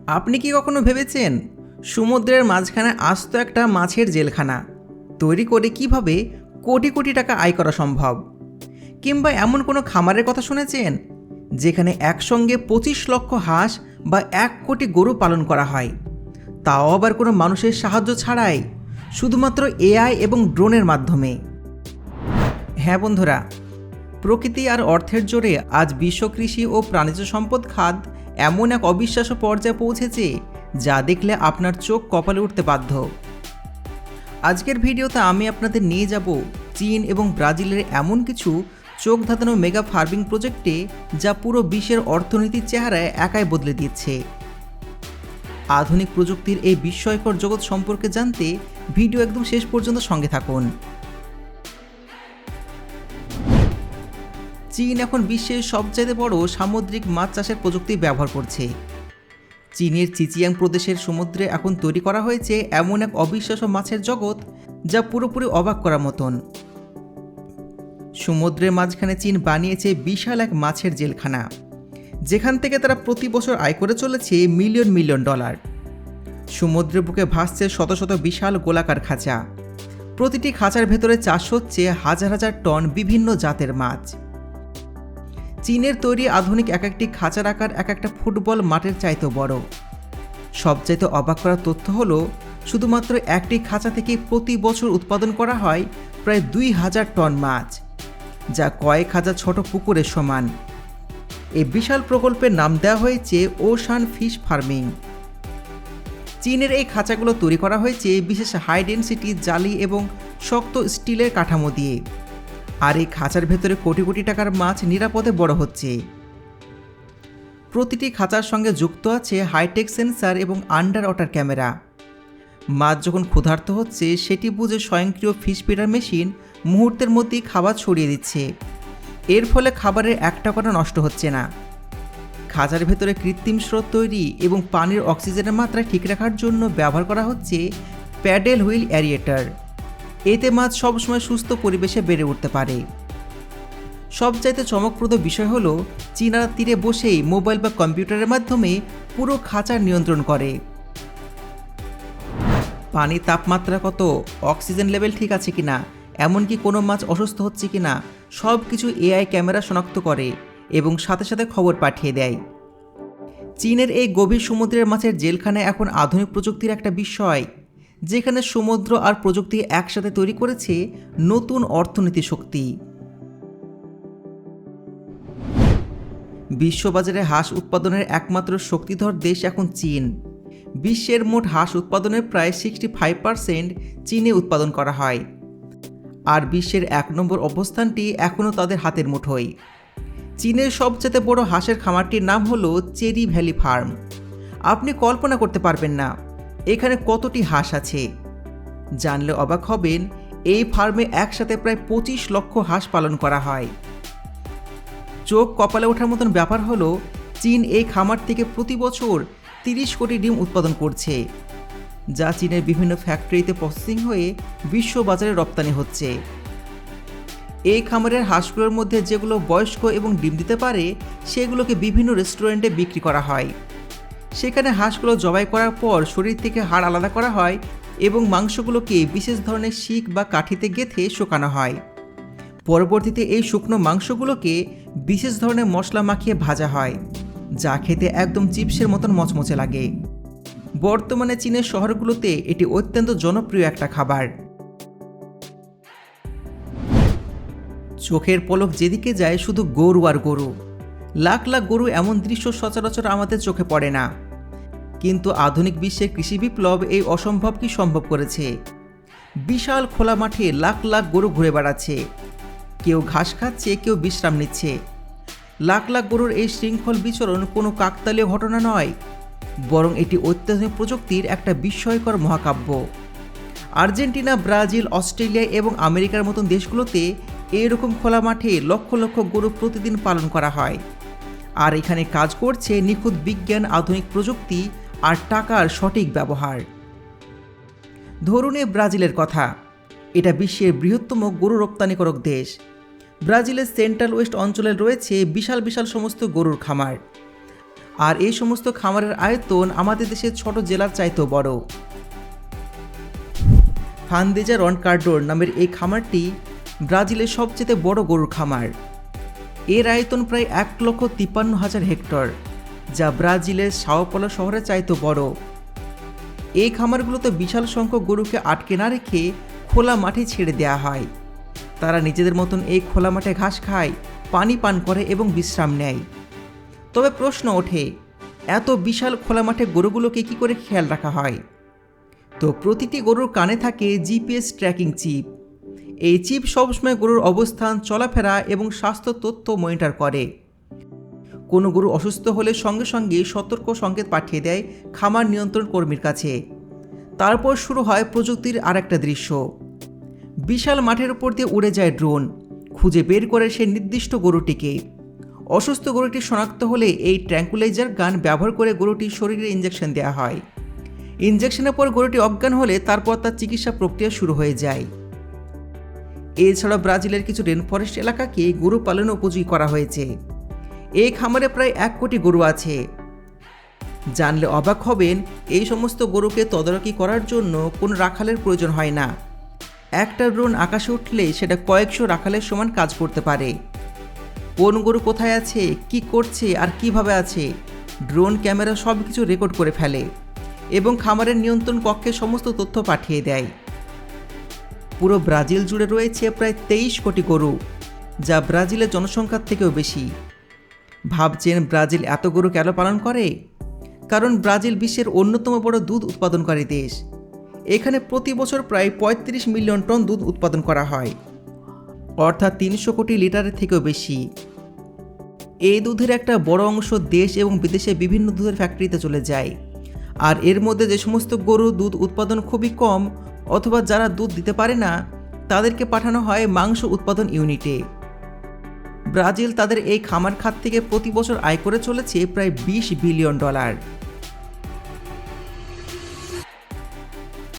আপনি কি কখনো ভেবেছেন সমুদ্রের মাঝখানে আস্ত একটা মাছের জেলখানা তৈরি করে কিভাবে কোটি কোটি টাকা আয় করা সম্ভব? কিংবা এমন কোনো খামারের কথা শুনেছেন যেখানে একসঙ্গে 25 লক্ষ হাঁস বা 1 কোটি গরু পালন করা হয়, তাও আবার কোনো মানুষের সাহায্য ছাড়াই, শুধুমাত্র এআই এবং ড্রোনের মাধ্যমে? হ্যাঁ বন্ধুরা, প্রকৃতি আর অর্থের জোরে আজ বিশ্ব কৃষি ও প্রাণিজ সম্পদ খাত এমন এক অবিশ্বাস্য পর্যায়ে পৌঁছেছে যা দেখলে আপনার চোখ কপালে উঠতে বাধ্য। আজকের ভিডিওতে আমি আপনাদের নিয়ে যাব চীন এবং ব্রাজিলের এমন কিছু চোখ ধাঁধানো মেগা ফার্মিং প্রজেক্টে যা পুরো বিশ্বের অর্থনীতির চেহারায় একাই বদলে দিচ্ছে। আধুনিক প্রযুক্তির এই বিস্ময়কর জগৎ সম্পর্কে জানতে ভিডিও একদম শেষ পর্যন্ত সঙ্গে থাকুন। চীন এখন বিশ্বের সবচেয়ে বড় সামুদ্রিক মাছ চাষের প্রযুক্তি ব্যবহার করছে। চীনের চিচিয়াং প্রদেশের সমুদ্রে এখন তৈরি করা হয়েছে এমন এক অবিশ্বাস্য মাছের জগৎ যা পুরোপুরি অবাক করার মতন। সমুদ্রের মাঝখানে চীন বানিয়েছে বিশাল এক মাছের জেলখানা, যেখান থেকে তারা প্রতি বছর আয় করে চলেছে মিলিয়ন মিলিয়ন ডলার। সমুদ্রের বুকে ভাসছে শত শত বিশাল গোলাকার খাঁচা, প্রতিটি খাঁচার ভেতরে চাষ হচ্ছে হাজার হাজার টন বিভিন্ন জাতের মাছ। চীনের তৈরি আধুনিক এক একটি খাঁচার আকার এক একটা ফুটবল মাঠের চাইতেও বড়। সবচাইতে অবাক করার তথ্য হলো, শুধুমাত্র একটি খাঁচা থেকে প্রতি বছর উৎপাদন করা হয় প্রায় 2000 টন মাছ, যা কয়েক হাজার ছোট পুকুরের সমান। এই বিশাল প্রকল্পের নাম দেওয়া হয়েছে ওশান ফিশ ফার্মিং। চীনের এই খাঁচাগুলো তৈরি করা হয়েছে বিশেষ হাই ডেনসিটি জালি এবং শক্ত স্টিলের কাঠামো দিয়ে, আর এই খাঁচার ভেতরে কোটি কোটি টাকার মাছ নিরাপদে বড় হচ্ছে। প্রতিটি খাঁচার সঙ্গে যুক্ত আছে হাইটেক সেন্সর এবং আন্ডার ওয়াটার ক্যামেরা। মাছ যখন ক্ষুধার্ত হচ্ছে সেটি বুঝে স্বয়ংক্রিয় ফিশ ফিডার মেশিন মুহূর্তের মধ্যেই খাবার ছড়িয়ে দিচ্ছে। এর ফলে খাবারের একটা কণা নষ্ট হচ্ছে না। খাঁচার ভেতরে কৃত্রিম স্রোত তৈরি এবং পানির অক্সিজেনের মাত্রা ঠিক রাখার জন্য ব্যবহার করা হচ্ছে প্যাডেল হুইল অ্যারিয়েটার। এতে মাছ সবসময় সুস্থ পরিবেশে বেড়ে উঠতে পারে। সবচাইতে চমকপ্রদ বিষয় হলো, চীনারা তীরে বসেই মোবাইল বা কম্পিউটারের মাধ্যমে পুরো খাঁচার নিয়ন্ত্রণ করে। পানির তাপমাত্রা কত, অক্সিজেন লেভেল ঠিক আছে কিনা, এমনকি কোনো মাছ অসুস্থ হচ্ছে কিনা, সব কিছু এআই ক্যামেরা শনাক্ত করে এবং সাথে সাথে খবর পাঠিয়ে দেয়। চীনের এই গভীর সমুদ্রের মাছের জেলখানায় এখন আধুনিক প্রযুক্তির একটা বিস্ময়, যেখানে সমুদ্র আর প্রযুক্তি একসাথে তৈরি করেছে নতুন অর্থনীতি শক্তি। বিশ্ববাজারে হাঁস উৎপাদনের একমাত্র শক্তিধর দেশ এখন চীন। বিশ্বের মোট হাঁস উৎপাদনের প্রায় 65% চীনে উৎপাদন করা হয়, আর বিশ্বের 1 নম্বর অবস্থানটি এখনও তাদের হাতের মুঠোয়। চীনের সবচেয়ে বড় হাঁসের খামারটির নাম হলো চেরি ভ্যালি ফার্ম। আপনি কল্পনা করতে পারবেন না এখানে কতটি হাঁস আছে। জানলে অবাক হবেন, এই ফার্মে একসাথে প্রায় 25 লক্ষ হাঁস পালন করা হয়। চোখ কপালে ওঠার মতন ব্যাপার হলো, চীন এই খামার থেকে প্রতি বছর 30 কোটি ডিম উৎপাদন করছে, যা চীনের বিভিন্ন ফ্যাক্টরিতে প্রসেসিং হয়ে বিশ্ব বাজারে রপ্তানি হচ্ছে। এই খামারের হাঁসগুলোর মধ্যে যেগুলো বয়স্ক এবং ডিম দিতে পারে সেগুলোকে বিভিন্ন রেস্টুরেন্টে বিক্রি করা হয়। সেখানে হাঁসগুলো জবাই করার পর শরীর থেকে হাড় আলাদা করা হয় এবং মাংসগুলোকে বিশেষ ধরনের শিক বা কাঠিতে গেঁথে শুকানো হয়। পরবর্তীতে এই শুকনো মাংসগুলোকে বিশেষ ধরনের মশলা মাখিয়ে ভাজা হয়, যা খেতে একদম চিপসের মতন মচমচে লাগে। বর্তমানে চীনের শহরগুলোতে এটি অত্যন্ত জনপ্রিয় একটা খাবার। চোখের পলক যেদিকে যায় শুধু গরু আর গরু। লাখ লাখ গরু, এমন দৃশ্য সচরাচর আমাদের চোখে পড়ে না। কিন্তু আধুনিক বিশ্বের কৃষি বিপ্লব এই অসম্ভবকে সম্ভব করেছে। বিশাল খোলা মাঠে লাখ লাখ গরু ঘুরে বেড়াচ্ছে, কেউ ঘাস খাচ্ছে, কেউ বিশ্রাম নিচ্ছে। লাখ লাখ গরুর এই শৃঙ্খল বিচরণ কোনো কাকতালীয় ঘটনা নয়, বরং এটি অত্যাধুনিক প্রযুক্তির একটা বিস্ময়কর মহাকাব্য। আর্জেন্টিনা, ব্রাজিল, অস্ট্রেলিয়া এবং আমেরিকার মতন দেশগুলোতে এরকম খোলা মাঠে লক্ষ লক্ষ গরু প্রতিদিন পালন করা হয়, আর এখানে কাজ করছে নিখুঁত বিজ্ঞান, আধুনিক প্রযুক্তি আর টাকার সঠিক ব্যবহার। ধরুন ব্রাজিলের কথা, এটা বিশ্বের বৃহত্তম গরু রপ্তানিকারক দেশ। ব্রাজিলের সেন্ট্রাল ওয়েস্ট অঞ্চলে রয়েছে বিশাল বিশাল সমস্ত গরুর খামার, আর এই সমস্ত খামারের আয়তন আমাদের দেশের ছোট জেলার চাইতেও বড়। ফান্দেজা রনকার্ডোর নামের এই খামারটি ব্রাজিলের সবচেয়ে বড় গরুর খামার। এর আয়তন প্রায় 1,53,000 হেক্টর, যা ব্রাজিলের সাও পলো শহরের চাইতেও বড়। এই খামারগুলোতে বিশাল সংখ্যক গরুকে আটকে না রেখে খোলা মাঠে ছেড়ে দেওয়া হয়। তারা নিজেদের মতন এই খোলা মাঠে ঘাস খায়, পানি পান করে এবং বিশ্রাম নেয়। তবে প্রশ্ন ওঠে, এত বিশাল খোলা মাঠে গরুগুলোকে কী করে খেয়াল রাখা হয়? তো প্রতিটি গরুর কানে থাকে জিপিএস ট্র্যাকিং চিপ। এই চিপ সবসময় গরুর অবস্থান, চলাফেরা এবং স্বাস্থ্য তথ্য মনিটর করে। কোনো গরু অসুস্থ হলে সঙ্গে সঙ্গে সতর্ক সংকেত পাঠিয়ে দেয় খামার নিয়ন্ত্রণ কর্মীর কাছে। তারপর শুরু হয় প্রযুক্তির আরেকটা দৃশ্য। বিশাল মাঠের উপর দিয়ে উড়ে যায় ড্রোন, খুঁজে বের করে সে নির্দিষ্ট গরুটিকে। অসুস্থ গরুটি শনাক্ত হলে এই ট্র্যাঙ্কুলাইজার গান ব্যবহার করে গরুটির শরীরে ইঞ্জেকশন দেওয়া হয়। ইঞ্জেকশনের পর গরুটি অজ্ঞান হলে তারপর তার চিকিৎসা প্রক্রিয়া শুরু হয়ে যায়। এছাড়া ব্রাজিলের কিছু রেন ফরেস্ট এলাকাকে গরু পালনে উপযোগী করা হয়েছে। এই খামারে প্রায় 1 কোটি গরু আছে। জানলে অবাক হবেন, এই সমস্ত গরুকে তদারকি করার জন্য কোনো রাখালের প্রয়োজন হয় না। একটা ড্রোন আকাশে উঠলে সেটা কয়েকশো রাখালের সমান কাজ করতে পারে। কোন গরু কোথায় আছে, কি করছে আর কিভাবে আছে, ড্রোন ক্যামেরা সব কিছু রেকর্ড করে ফেলে এবং খামারের নিয়ন্ত্রণ কক্ষে সমস্ত তথ্য পাঠিয়ে দেয়। পুরো ব্রাজিল জুড়ে রয়েছে প্রায় 23 কোটি গরু, যা ব্রাজিলের জনসংখ্যার থেকেও বেশি। ভাবছেন ব্রাজিল এত গরু কেন পালন করে? কারণ ব্রাজিল বিশ্বের অন্যতম বড় দুধ উৎপাদনকারী দেশ। এখানে প্রতি বছর প্রায় 35 মিলিয়ন টন দুধ উৎপাদন করা হয়, অর্থাৎ 300 কোটি লিটারের থেকেও বেশি। এই দুধের একটা বড় অংশ দেশ এবং বিদেশে বিভিন্ন দুধের ফ্যাক্টরিতে চলে যায়। আর এর মধ্যে যে সমস্ত গরু দুধ উৎপাদন খুবই কম অথবা যারা দুধ দিতে পারে না, তাদেরকে পাঠানো হয় মাংস উৎপাদন ইউনিটে। ব্রাজিল তাদের এই খামার খাত থেকে প্রতি বছর আয় করে চলেছে প্রায় $20 বিলিয়ন।